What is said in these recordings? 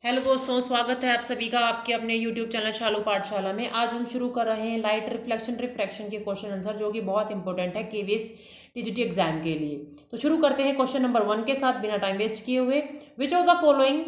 Hello दोस्तों, स्वागत है आप सभी का आपके अपने YouTube चैनल शालू पाठशाला में। आज हम शुरू कर रहे हैं लाइट रिफ्लेक्शन रिफ्रैक्शन के क्वेश्चन आंसर, जो कि बहुत इंपॉर्टेंट है केवीएस टीजीटी एग्जाम के लिए। तो शुरू करते हैं क्वेश्चन नंबर 1 के साथ बिना टाइम वेस्ट किए हुए। विच of the following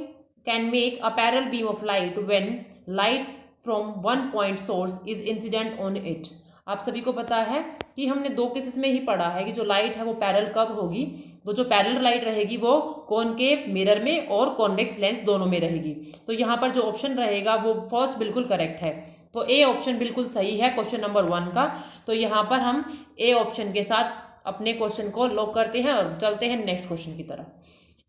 can make a parallel beam of light when light from one point source is incident on it. आप सभी को पता है कि हमने दो केसेस में ही पढ़ा है कि जो लाइट है वो पैरेलल कब होगी। तो जो पैरेलल लाइट रहेगी वो कॉनकेव मिरर में और कॉन्वेक्स लेंस दोनों में रहेगी। तो यहाँ पर जो ऑप्शन रहेगा वो फर्स्ट बिल्कुल करेक्ट है। तो ए ऑप्शन बिल्कुल सही है क्वेश्चन नंबर 1 का। तो यहाँ पर हम ए ऑप्शन के साथ अपने क्वेश्चन को लॉक करते हैं और चलते हैं नेक्स्ट क्वेश्चन की तरफ।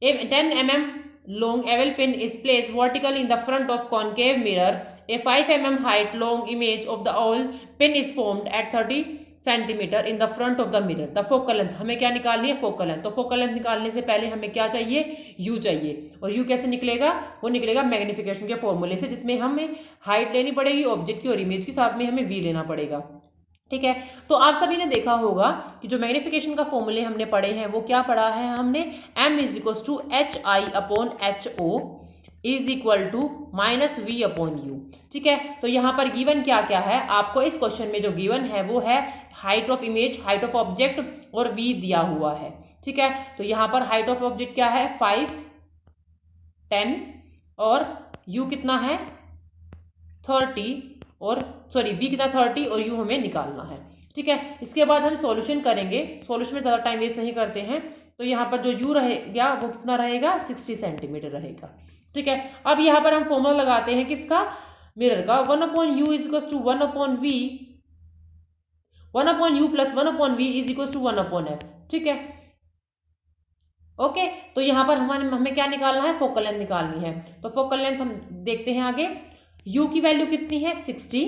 ए 10 mm long oval pin is placed vertically in the front of concave mirror. A 5 mm height long image of the oval pin is formed at 30 centimetre in the front of the mirror. The focal length हमें क्या निकालनी है? Focal length. तो focal length निकालने से पहले हमें क्या चाहिए? यू चाहिए। और यू कैसे निकलेगा? वो निकलेगा मैग्नीफिकेशन के फॉर्मूले से, जिसमें हमें हाइट लेनी पड़ेगी ऑब्जेक्ट की और इमेज की, साथ में हमें वी लेना पड़ेगा। ठीक है, तो आप सभी ने देखा होगा कि जो मैग्नीफिकेशन का फॉर्मूले हमने पढ़े हैं वो क्या पढ़ा है हमने? m is equal to h i upon h o is equal to minus v upon u. ठीक है, तो यहाँ पर गिवन क्या क्या है आपको इस क्वेश्चन में? जो गिवन है वो है height of image, height of object और वी दिया हुआ है। ठीक है, तो यहाँ पर हाइट ऑफ ऑब्जेक्ट क्या है? 5, 10 और यू कितना है? 30 और सॉरी वी कितना? 30 और यू हमें निकालना है। ठीक है, इसके बाद हम सॉल्यूशन करेंगे। सॉल्यूशन में ज़्यादा टाइम वेस्ट नहीं करते हैं। तो यहाँ पर जो यू रहेगा वो कितना रहेगा? 60 सेंटीमीटर रहेगा। ठीक है, अब यहाँ पर हम फॉर्मूला लगाते हैं किसका? मिरर का। 1/u is equal to 1/v, 1/u plus 1/v is equal to 1/f। ठीक है, ओके। तो यहाँ पर हमें क्या निकालना है? फोकल लेंथ निकालनी है। तो फोकल लेंथ हम देखते हैं आगे। u की वैल्यू कितनी है? 60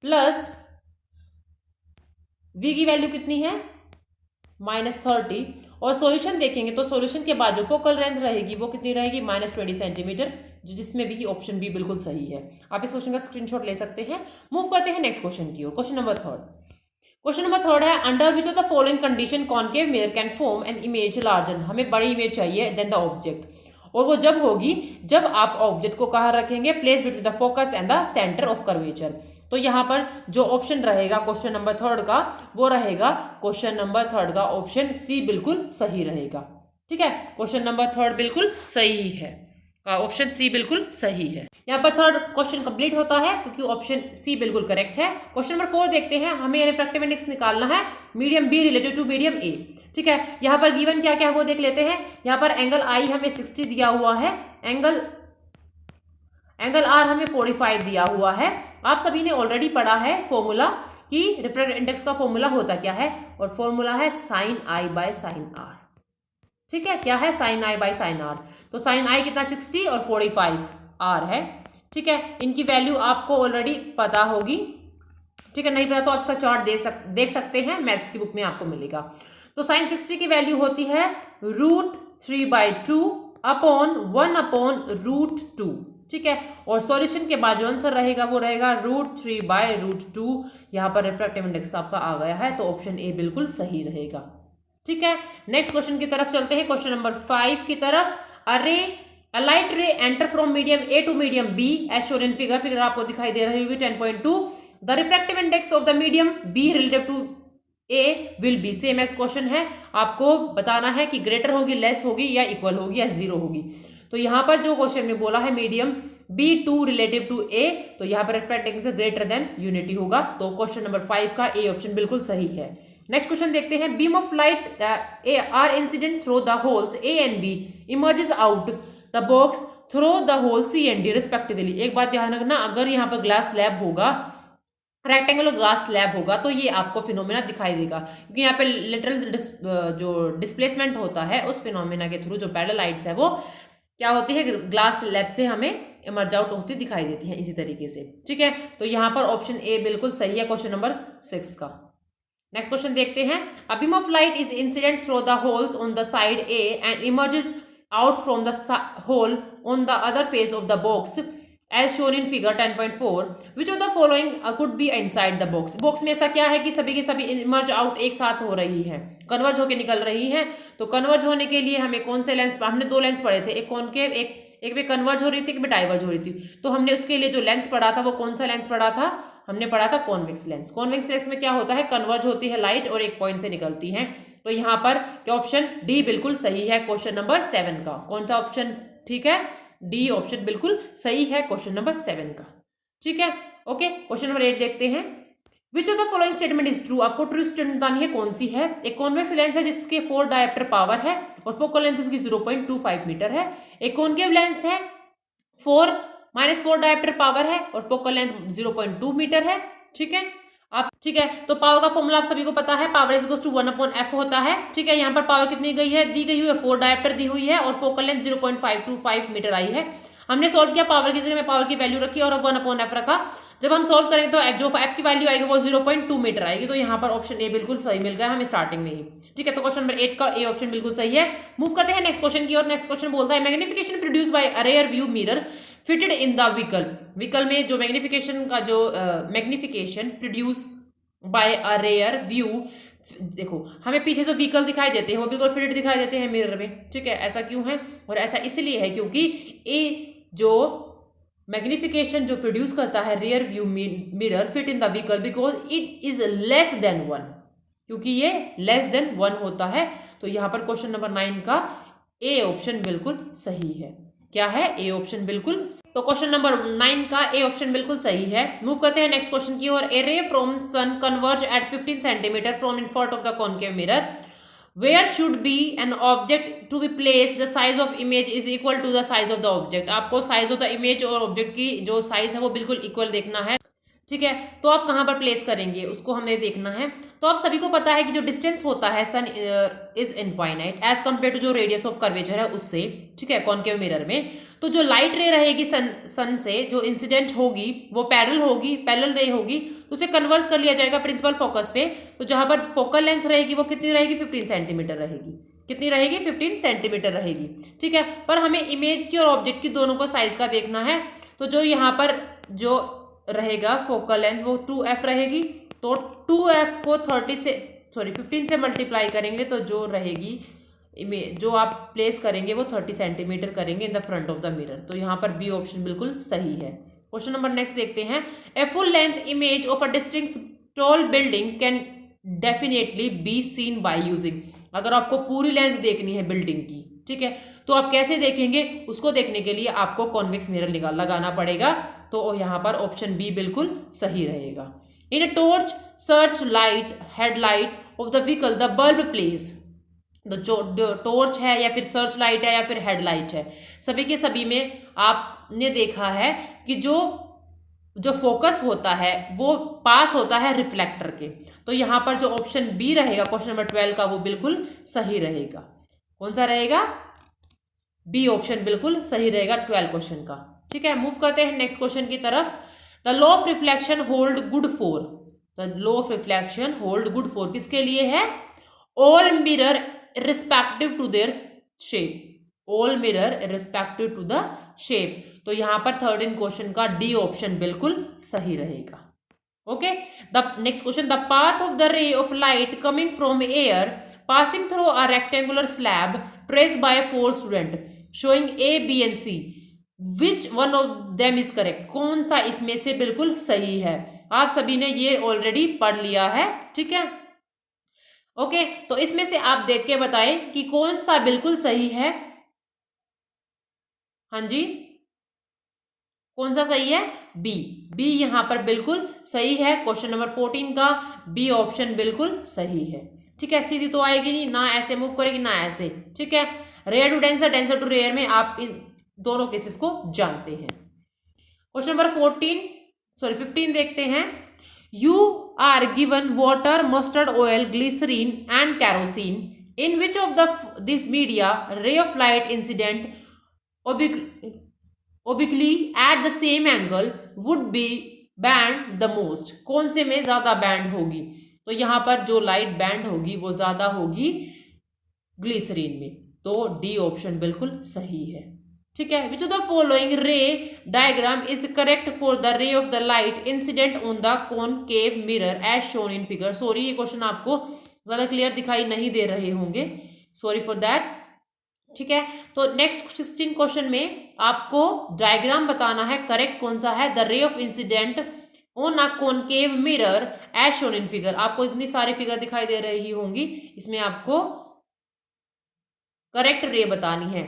प्लस v की वैल्यू कितनी है? -30। और सॉल्यूशन देखेंगे तो सॉल्यूशन के बाद जो फोकल लेंथ रहेगी वो कितनी रहेगी? -20 सेंटीमीटर, जिसमें भी ऑप्शन बी बिल्कुल सही है। आप इस क्वेश्चन का स्क्रीनशॉट ले सकते हैं। मूव करते हैं नेक्स्ट क्वेश्चन की ओर। Question number 3। क्वेश्चन नंबर 3 है under which of the following condition concave mirror can form an image larger. हमें बड़ी इमेज चाहिए देन द ऑब्जेक्ट, और वो जब होगी जब आप ऑब्जेक्ट को कहाँ रखेंगे? Place between the focus and the centre of curvature. तो यहाँ पर जो ऑप्शन रहेगा क्वेश्चन नंबर 3 का वो रहेगा क्वेश्चन नंबर 3 का ऑप्शन सी बिल्कुल सही रहेगा। ठीक है, क्वेश्चन नंबर 3 बिल्कुल सही है, ऑप्शन सी बिल्कुल सही है। यहाँ पर थर्ड क्वेश्चन कंप्लीट होता है क्योंकि ऑप्शन सी बिल्कुल करेक्ट है। क्वेश्चन नंबर 4 देखते हैं। हमें रिफ्रैक्टिव इंडेक्स निकालना है medium B related to medium A. ठीक है, यहाँ पर गिवन क्या क्या है वो देख लेते हैं। यहाँ पर एंगल आई हमें 60 दिया हुआ है, एंगल आर हमें 45 दिया हुआ है। आप सभी ने ऑलरेडी पढ़ा है फॉर्मूला कि रिफ्रैक्टिव इंडेक्स का फॉर्मूला होता क्या है, और फॉर्मूला है sine i by sine r. ठीक है, क्या है? Sine i by sine r. तो साइन आई कितना? 60 और 45 आर है। ठीक है, इनकी वैल्यू आपको ऑलरेडी पता होगी। ठीक है, नहीं पता तो आप इसका चार्ट देख सकते हैं, मैथ्स की बुक में आपको मिलेगा। तो साइन 60 की वैल्यू होती है √3/2 अपॉन 1/√2। ठीक है, और सॉल्यूशन के बाद जो आंसर रहेगा वो रहेगा √3/√2। यहाँ पर रिफ्रैक्टिव इंडेक्स आपका आ गया है, तो ऑप्शन ए बिल्कुल सही रहेगा। ठीक है, नेक्स्ट क्वेश्चन की तरफ चलते हैं, क्वेश्चन नंबर 5 की तरफ। A light ray enter from medium A to medium B as shown in figure। Figure आपको दिखाई दे रही होगी 10.2। The refractive index of the medium B relative to A will be same as question है। आपको बताना है कि ग्रेटर होगी, लेस होगी या इक्वल होगी या जीरो होगी। तो यहाँ पर जो क्वेश्चन में बोला है medium B2 relative to A, तो यहाँ पर refractive index greater than unity होगा। तो क्वेश्चन नंबर 5 का ए ऑप्शन बिल्कुल सही है। नेक्स्ट क्वेश्चन देखते हैं। Beam of light are incident through the holes A and B emerges out the box through the hole C and D respectively. एक बात ध्यान रखना, अगर यहाँ पर ग्लास स्लैब होगा, रेक्टेंगुलर ग्लास स्लैब होगा, तो ये आपको फिनोमेना दिखाई देगा, क्योंकि यहाँ पे लेटरल जो डिस्प्लेसमेंट होता है उस फिनोमेना के थ्रू जो पैरेलल लाइट्स है वो क्या होती है? ग्लास स्लैब से हमें इमर्ज आउट होती दिखाई देती है इसी तरीके से। ठीक है, तो यहाँ पर ऑप्शन ए बिल्कुल सही है क्वेश्चन नंबर 6 का। नेक्स्ट क्वेश्चन देखते हैं। A beam of light is incident through the holes on the side A and emerges out from the hole on the other face of the box as shown in figure 10.4। which of the following could be inside the box। Box में ऐसा क्या है कि सभी की सभी emerge out एक साथ हो रही है, कन्वर्ज होकर निकल रही है। तो कन्वर्ज होने के लिए हमें कौन से लेंस? हमने दो लेंस पढ़े थे, एक कॉनकेव एक एक में कन्वर्ज हो रही थी, एक में डाइवर्ज हो रही थी। तो हमने उसके लिए जो लेंस पढ़ा था वो कौन सा लेंस पढ़ा था, हमने पढ़ा था कॉन्वेक्स लेंस। कॉन्वेक्स लेंस में क्या होता है, कन्वर्ज होती है लाइट और एक पॉइंट से निकलती है। तो यहाँ पर क्या ऑप्शन डी बिल्कुल सही है क्वेश्चन नंबर 7 का। कौन सा ऑप्शन ठीक है, डी ऑप्शन बिल्कुल सही है क्वेश्चन नंबर 7 का। ठीक है, ओके। क्वेश्चन नंबर 8 देखते हैं। विच of the following statement is true, आपको ट्रू स्टेटमेंट बतानी है कौन सी है। एक कॉन्वेक्स लेंस है जिसके 4 डायप्टर पावर है और फोकल लेंथ उसकी 0.25 मीटर है। एक कॉनकेव लेंस है 4 डायप्टर पावर है और फोकल लेंथ 0.2 मीटर है। ठीक है, आप ठीक है, तो पावर का फॉर्मूला आप सभी को पता है, power is equals to 1/f होता है। ठीक है, यहाँ पर पावर कितनी गई है, दी गई हुई है 4 डायप्टर दी हुई है और फोकल लेंथ 0.525 मीटर आई है। हमने सोल्व किया, पावर की जगह में पावर की वैल्यू रखी और 1/f रखा। जब हम सोल्व करेंगे तो जो f की वैल्यू आएगी वो 0.2 मीटर आएगी। तो यहाँ पर ऑप्शन ए बिल्कुल सही मिल गया हमें स्टार्टिंग में ही। ठीक है, तो क्वेश्चन नंबर 8 का ए ऑप्शन बिल्कुल सही है। मूव करते हैं नेक्स्ट क्वेश्चन की ओर। नेक्स्ट क्वेश्चन बोलता है magnification produce by a rear view mirror fitted in the vehicle. Vehicle में जो मैग्निफिकेशन का जो magnification produce by a rear view, देखो हमें पीछे जो व्हीकल दिखाई देते हैं वो बिल्कुल फिटेड दिखाई देते हैं मिरर में। ठीक है, ऐसा क्यों है, और ऐसा इसलिए है क्योंकि ए जो मैग्निफिकेशन जो प्रोड्यूस करता है rear view mirror fit in the vehicle because it is less than 1, क्योंकि ये लेस देन 1 होता है। तो यहाँ पर क्वेश्चन नंबर 9 का ए ऑप्शन बिल्कुल सही है। क्या है, ए ऑप्शन बिल्कुल। तो क्वेश्चन नंबर 9 का ए ऑप्शन बिल्कुल सही है। मूव करते हैं नेक्स्ट क्वेश्चन की ओर। A ray from sun converge at 15 centimetre from in front of the concave mirror where should be an object to be placed the size of image is equal to the size of the object। आपको size of the image और object की जो size है वो बिल्कुल equal देखना है। ठीक है, तो आप कहाँ पर प्लेस करेंगे उसको हमें देखना है। तो आप सभी को पता है कि जो डिस्टेंस होता है sun is infinite as compare to जो रेडियस ऑफ कर्वेचर है उससे। ठीक है, कॉनकेव मिरर में तो जो लाइट रे रहेगी सन से जो इंसिडेंट होगी वो पैरेलल रे होगी, तो उसे कन्वर्स कर लिया जाएगा प्रिंसिपल फोकस पे। तो जहां पर फोकल लेंथ रहेगी वो कितनी रहेगी, 15 सेंटीमीटर रहेगी। कितनी रहेगी, 15 सेंटीमीटर रहेगी। ठीक है, पर हमें इमेज की और ऑब्जेक्ट की दोनों को साइज का देखना है। तो जो यहाँ पर जो रहेगा फोकल लेंथ वो 2f रहेगी। तो 2f को 15 से मल्टीप्लाई करेंगे तो जो रहेगी इमेज जो आप प्लेस करेंगे वो 30 सेंटीमीटर करेंगे in the front of the mirror. तो यहाँ पर बी ऑप्शन बिल्कुल सही है। क्वेश्चन नंबर नेक्स्ट देखते हैं। A full length image of a distinct tall building can definitely be seen by using. अगर आपको पूरी लेंथ देखनी है बिल्डिंग की, ठीक है, तो आप कैसे देखेंगे, उसको देखने के लिए आपको कॉन्वेक्स मिरर लगाना पड़ेगा। तो यहाँ पर ऑप्शन बी बिल्कुल सही रहेगा। In a torch search light headlight of the vehicle the bulb place. जो टॉर्च है या फिर सर्च लाइट है या फिर हेडलाइट है, सभी के सभी में आपने देखा है कि जो फोकस होता है वो पास होता है रिफ्लेक्टर के। तो यहाँ पर जो ऑप्शन बी रहेगा क्वेश्चन नंबर 12 का वो बिल्कुल सही रहेगा। कौन सा रहेगा, बी ऑप्शन बिल्कुल सही रहेगा 12 क्वेश्चन का। ठीक है, मूव करते हैं नेक्स्ट क्वेश्चन की तरफ। The law of reflection hold good for, the law of reflection hold good for किसके लिए है, all mirror respective to their shape, all mirror respective to the shape. तो यहां पर 13 क्वेश्चन का डी ऑप्शन बिल्कुल सही रहेगा। Okay, the next question. The path of the ray of light coming from air passing through a rectangular slab trace by 4 student showing A B and C, which one of them is correct. कौन सा इसमें से बिल्कुल सही है, आप सभी ने ये ऑलरेडी पढ़ लिया है। ठीक है, ओके, तो इसमें से आप देख के बताएं कि कौन सा बिल्कुल सही है। हाँ जी, कौन सा सही है, बी। बी यहां पर बिल्कुल सही है। क्वेश्चन नंबर 14 का बी ऑप्शन बिल्कुल सही है। ठीक है, सीधी तो आएगी नहीं, ना ऐसे मूव करेगी ना ऐसे। ठीक है, rare to denser, denser to rare में आप इन दोनों केसेस को जानते हैं। क्वेश्चन नंबर 15 देखते हैं। You are given water, mustard oil, glycerine and kerosene. In which of this media ray of light incident obliquely at the same angle would be bend the most। कौन से में ज्यादा band होगी, तो यहाँ पर जो लाइट बैंड होगी वो ज्यादा होगी ग्लिसरीन में। तो डी ऑप्शन बिल्कुल सही है। ठीक है, which of the following ray diagram is correct for the ray of the light incident on the concave mirror as shown in figure. Sorry, ये क्वेश्चन आपको ज्यादा क्लियर दिखाई नहीं दे रहे होंगे, सॉरी फॉर दैट। ठीक है। तो नेक्स्ट 16 क्वेश्चन में आपको डायग्राम बताना है, करेक्ट कौन सा है। The ray of incident on a concave mirror as shown in figure. आपको इतनी सारी फिगर दिखाई दे रही होंगी, इसमें आपको करेक्ट रे बतानी है,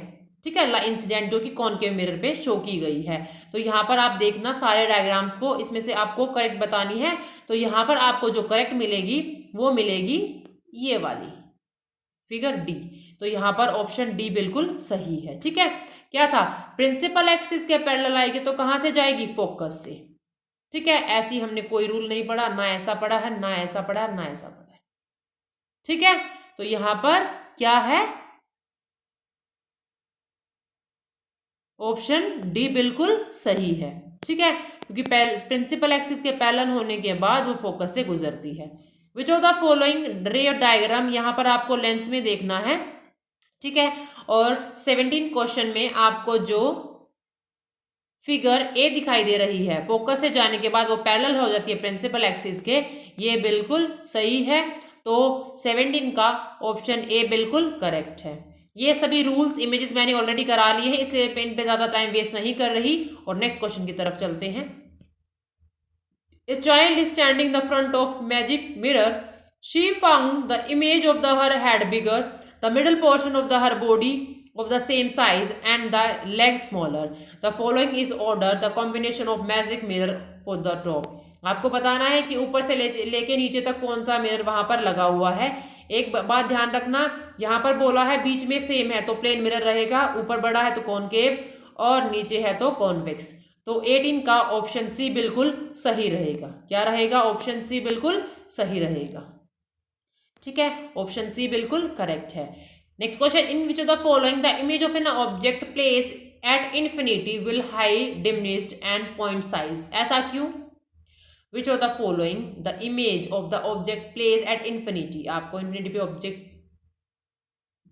ठीक है, इंसिडेंट जो कि कॉनकेव मिरर पे शो की गई है। तो यहाँ पर आप देखना सारे डायग्राम्स को, इसमें से आपको करेक्ट बतानी है। तो यहाँ पर आपको जो करेक्ट मिलेगी वो मिलेगी ये वाली फिगर डी। तो यहाँ पर ऑप्शन डी बिल्कुल सही है, ठीक है। क्या था, प्रिंसिपल एक्सिस के पैरेलल आएगी तो कहाँ से जाएगी, फोकस से, ठीक है। ऐसी हमने कोई रूल नहीं पढ़ा, ना ऐसा पढ़ा है, ना ऐसा पढ़ा है, ना ऐसा पढ़ा है, ठीक है। तो यहाँ पर क्या है, ऑप्शन डी बिल्कुल सही है, ठीक है, क्योंकि प्रिंसिपल एक्सिस के पैरेलल होने के बाद वो फोकस से गुजरती है। Which of the following ray diagram, यहाँ पर आपको लेंस में देखना है, ठीक है। और 17 क्वेश्चन में आपको जो फिगर ए दिखाई दे रही है, फोकस से जाने के बाद वो पैरेलल हो जाती है प्रिंसिपल एक्सिस के, ये बिल्कुल सही है। तो 17 का ऑप्शन ए बिल्कुल करेक्ट है। ये सभी रूल्स इमेजेस मैंने ऑलरेडी करा लिए हैं, इसलिए इन पे ज्यादा टाइम वेस्ट नहीं कर रही और नेक्स्ट क्वेश्चन की तरफ चलते हैं। A child is standing in the front of magic mirror. She found the image of her head bigger, the middle portion of her body of the same size and the legs smaller. The following is order the combination of magic mirror for the top. आपको बताना है कि ऊपर से लेके नीचे तक कौन सा मिरर वहां पर लगा हुआ है। एक बात ध्यान रखना, यहाँ पर बोला है बीच में सेम है तो प्लेन मिरर रहेगा, ऊपर बड़ा है तो कॉनकेव और नीचे है तो कॉन्वेक्स। तो 18 का ऑप्शन सी बिल्कुल सही रहेगा। क्या रहेगा, ऑप्शन सी बिल्कुल सही रहेगा, ठीक है, ऑप्शन सी बिल्कुल करेक्ट है। Next question, in which of the following the image of an object place at infinity will high diminished and point size. ऐसा क्यों, विच of the following the image of the object place at infinity, आपको infinity पे object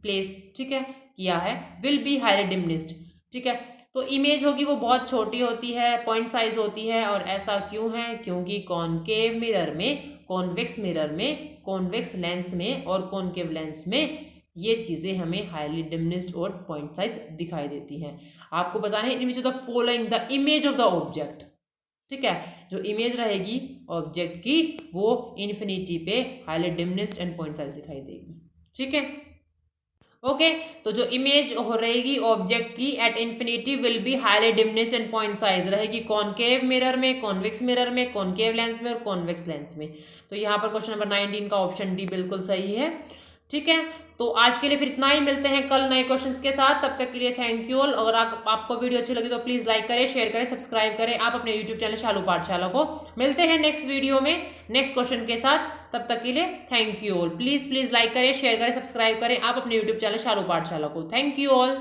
place, ठीक है, किया है, will be highly diminished, ठीक है। तो इमेज होगी वो बहुत छोटी होती है, पॉइंट साइज होती है, और ऐसा क्यों है, क्योंकि कॉनकेव मिरर में, कॉन्वेक्स मिरर में, कॉन्वेक्स लेंस में और कॉनकेव लेंस में ये चीजें हमें हाईली डिमिनिश्ड और पॉइंट साइज दिखाई देती हैं। आपको बताना है image of the following the image of the object, ठीक है, जो इमेज रहेगी ऑब्जेक्ट की वो इन्फिनिटी पे highly diminished and point size दिखाई देगी, ठीक है। ओके, तो जो इमेज हो रहेगी ऑब्जेक्ट की at infinity will be highly diminished and point size रहेगी कॉनकेव मिरर में, कॉन्वेक्स मिरर में, कॉनकेव लेंस में और कॉन्वेक्स लेंस में। तो यहाँ पर क्वेश्चन नंबर 19 का ऑप्शन डी बिल्कुल सही है, ठीक है। तो आज के लिए फिर इतना ही, मिलते हैं कल नए क्वेश्चंस के साथ, तब तक के लिए थैंक यू ऑल। अगर आपको वीडियो अच्छी लगी तो प्लीज लाइक करें, शेयर करें, सब्सक्राइब करें आप अपने यूट्यूब चैनल शालू पाठशाला को। मिलते हैं नेक्स्ट वीडियो में नेक्स्ट क्वेश्चन के साथ, तब तक के लिए thank you all. Please like करें, शेयर करें, सब्सक्राइब करें आप अपने यूट्यूब चैनल शालू पाठशाला को। Thank you all.